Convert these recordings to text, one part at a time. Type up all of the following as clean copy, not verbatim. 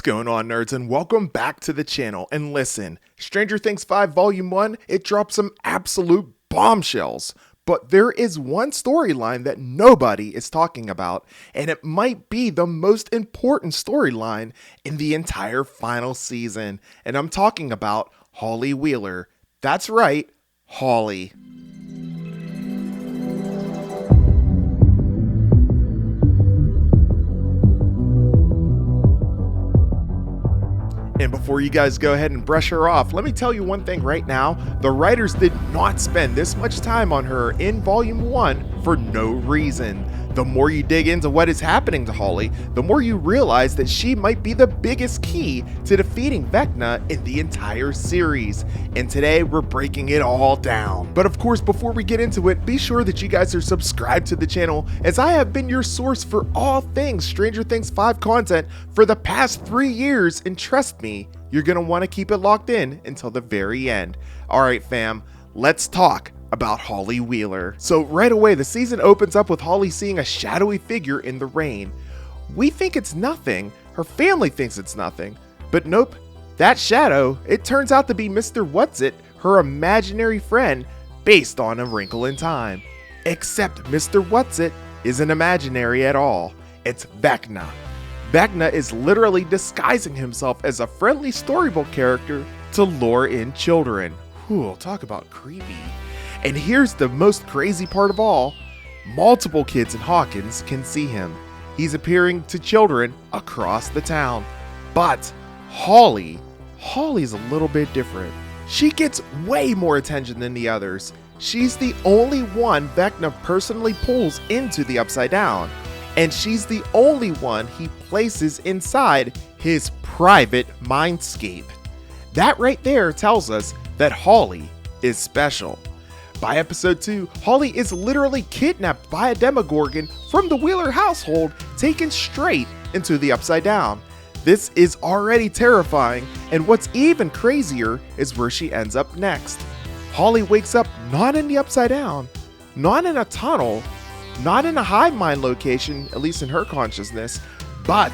going on, nerds, and welcome back to the channel. And listen, Stranger Things 5 Volume 1, it dropped some absolute bombshells. But there is one storyline that nobody is talking about, and it might be the most important storyline in the entire final season. And I'm talking about Holly Wheeler. That's right, Holly. And before you guys go ahead and brush her off, let me tell you one thing right now. The writers did not spend this much time on her in Volume 1 for no reason. The more you dig into what is happening to Holly, the more you realize that she might be the biggest key to defeating Vecna in the entire series. And today we're breaking it all down. But of course, before we get into it, be sure that you guys are subscribed to the channel, as I have been your source for all things Stranger Things 5 content for the past 3 years, and trust me, you're gonna want to keep it locked in until the very end. Alright fam, let's talk about Holly Wheeler. So right away, the season opens up with Holly seeing a shadowy figure in the rain. We think it's nothing, her family thinks it's nothing, but nope, that shadow, it turns out to be Mr. Whatsit, her imaginary friend based on A Wrinkle in Time. Except Mr. Whatsit isn't imaginary at all, it's Vecna. Vecna is literally disguising himself as a friendly storybook character to lure in children. Whew, talk about creepy. And here's the most crazy part of all. Multiple kids in Hawkins can see him. He's appearing to children across the town. But Holly's a little bit different. She gets way more attention than the others. She's the only one Vecna personally pulls into the Upside Down. And she's the only one he places inside his private mindscape. That right there tells us that Holly is special. By episode 2, Holly is literally kidnapped by a Demogorgon from the Wheeler household, taken straight into the Upside Down. This is already terrifying, and what's even crazier is where she ends up next. Holly wakes up not in the Upside Down, not in a tunnel, not in a hive mind location, at least in her consciousness, but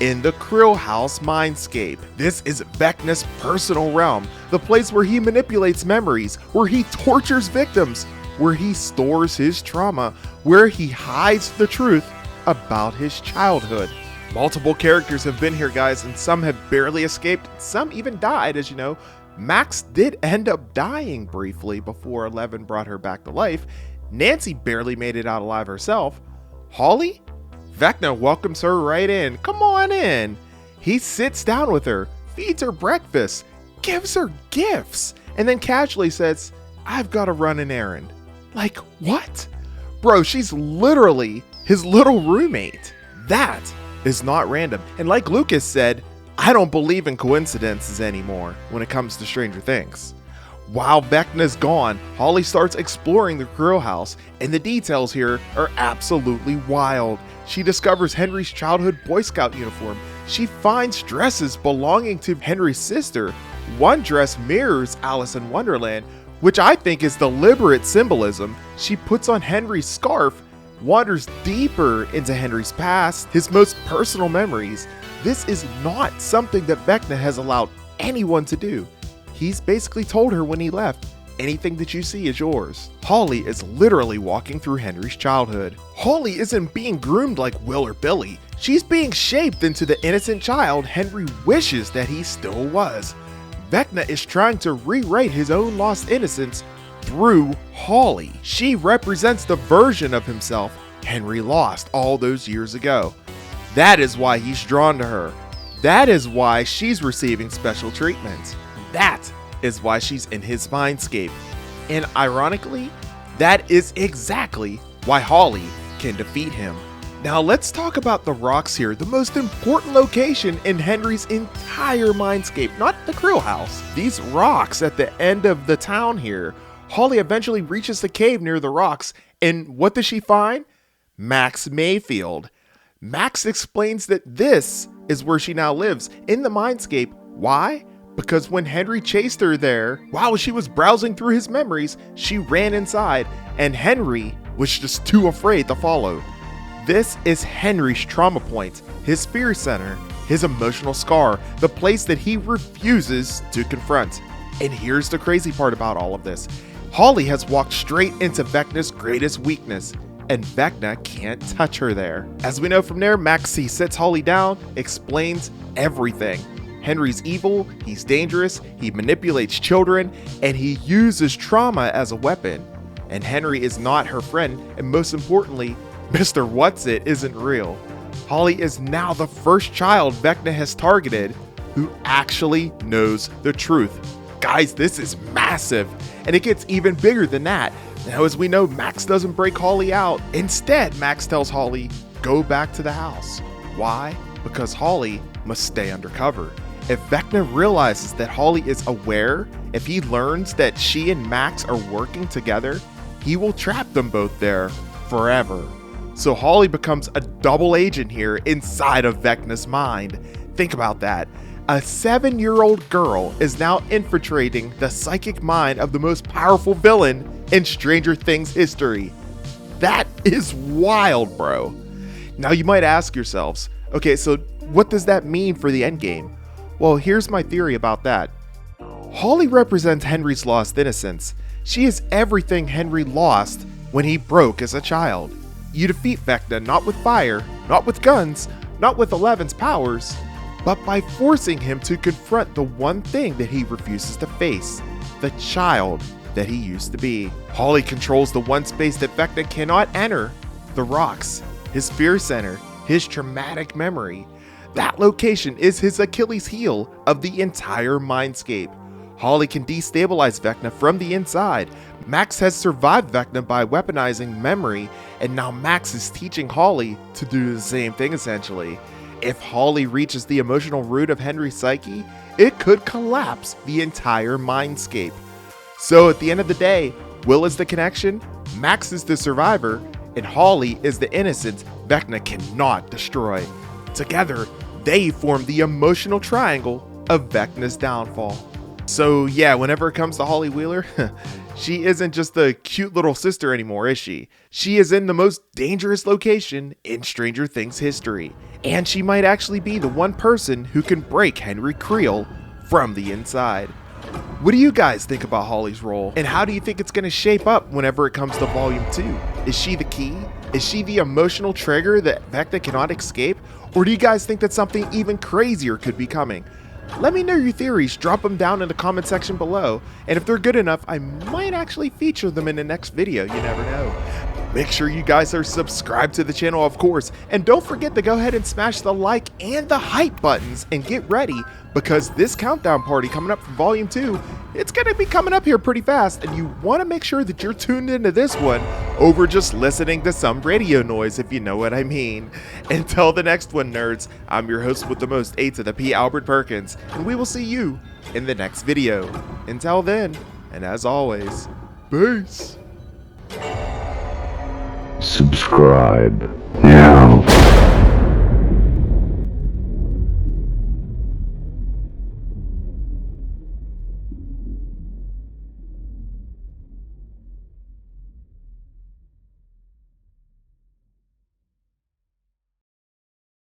in the Creel House mindscape. This is Vecna's personal realm, the place where he manipulates memories, where he tortures victims, where he stores his trauma, where he hides the truth about his childhood. Multiple characters have been here, guys, and some have barely escaped, some even died. As you know, Max did end up dying briefly before 11 brought her back to life. Nancy barely made it out alive herself. Holly? Vecna welcomes her right in. Come on in. He sits down with her, feeds her breakfast, gives her gifts, and then casually says, "I've got to run an errand." Like, what? Bro, she's literally his little roommate. That is not random. And like Lucas said, I don't believe in coincidences anymore when it comes to Stranger Things. While Vecna's gone, Holly starts exploring the Creel House, and the details here are absolutely wild. She discovers Henry's childhood Boy Scout uniform. She finds dresses belonging to Henry's sister. One dress mirrors Alice in Wonderland, which I think is deliberate symbolism. She puts on Henry's scarf, wanders deeper into Henry's past, his most personal memories. This is not something that Vecna has allowed anyone to do. He's basically told her when he left, anything that you see is yours. Holly is literally walking through Henry's childhood. Holly isn't being groomed like Will or Billy. She's being shaped into the innocent child Henry wishes that he still was. Vecna is trying to rewrite his own lost innocence through Holly. She represents the version of himself Henry lost all those years ago. That is why he's drawn to her. That is why she's receiving special treatment. That is why she's in his mindscape. And ironically, that is exactly why Holly can defeat him. Now let's talk about the rocks here, the most important location in Henry's entire mindscape, not the Creel House. These rocks at the end of the town here. Holly eventually reaches the cave near the rocks, and what does she find? Max Mayfield. Max explains that this is where she now lives, in the mindscape. Why? Because when Henry chased her there, while she was browsing through his memories, she ran inside, and Henry was just too afraid to follow. This is Henry's trauma point, his fear center. his emotional scar, the place that he refuses to confront. And here's the crazy part about all of this. Holly has walked straight into Vecna's greatest weakness, and Vecna can't touch her there. As we know from there, Max sits Holly down, explains everything. Henry's evil, he's dangerous, he manipulates children, and he uses trauma as a weapon. And Henry is not her friend, and most importantly, Mr. Whatsit isn't real. Holly is now the first child Vecna has targeted who actually knows the truth. Guys, this is massive, and it gets even bigger than that. Now, as we know, Max doesn't break Holly out. Instead, Max tells Holly, go back to the house. Why? Because Holly must stay undercover. If Vecna realizes that Holly is aware, if he learns that she and Max are working together, he will trap them both there forever. So Holly becomes a double agent here inside of Vecna's mind. Think about that. A 7-year-old girl is now infiltrating the psychic mind of the most powerful villain in Stranger Things history. That is wild, bro. Now you might ask yourselves, okay, so what does that mean for the endgame? Well, here's my theory about that. Holly represents Henry's lost innocence. She is everything Henry lost when he broke as a child. You defeat Vecna not with fire, not with guns, not with Eleven's powers, but by forcing him to confront the one thing that he refuses to face, the child that he used to be. Holly controls the one space that Vecna cannot enter, the rocks, his fear center, his traumatic memory. That location is his Achilles heel of the entire mindscape. Holly can destabilize Vecna from the inside. Max has survived Vecna by weaponizing memory, and now Max is teaching Holly to do the same thing essentially. If Holly reaches the emotional root of Henry's psyche, it could collapse the entire mindscape. So at the end of the day, Will is the connection, Max is the survivor, and Holly is the innocence Vecna cannot destroy. Together, they form the emotional triangle of Vecna's downfall. So yeah, whenever it comes to Holly Wheeler, she isn't just a cute little sister anymore, is she? She is in the most dangerous location in Stranger Things history. And she might actually be the one person who can break Henry Creel from the inside. What do you guys think about Holly's role? And how do you think it's going to shape up whenever it comes to Volume 2? Is she the key? Is she the emotional trigger that Vecna cannot escape? Or do you guys think that something even crazier could be coming? Let me know your theories, drop them down in the comment section below, and if they're good enough, I might actually feature them in the next video, you never know. Make sure you guys are subscribed to the channel, of course, and don't forget to go ahead and smash the like and the hype buttons and get ready, because this countdown party coming up for Volume 2, it's going to be coming up here pretty fast, and you want to make sure that you're tuned into this one over just listening to some radio noise, if you know what I mean. Until the next one, nerds, I'm your host with the most, A to the P, Albert Perkins, and we will see you in the next video. Until then, and as always, peace. Subscribe now.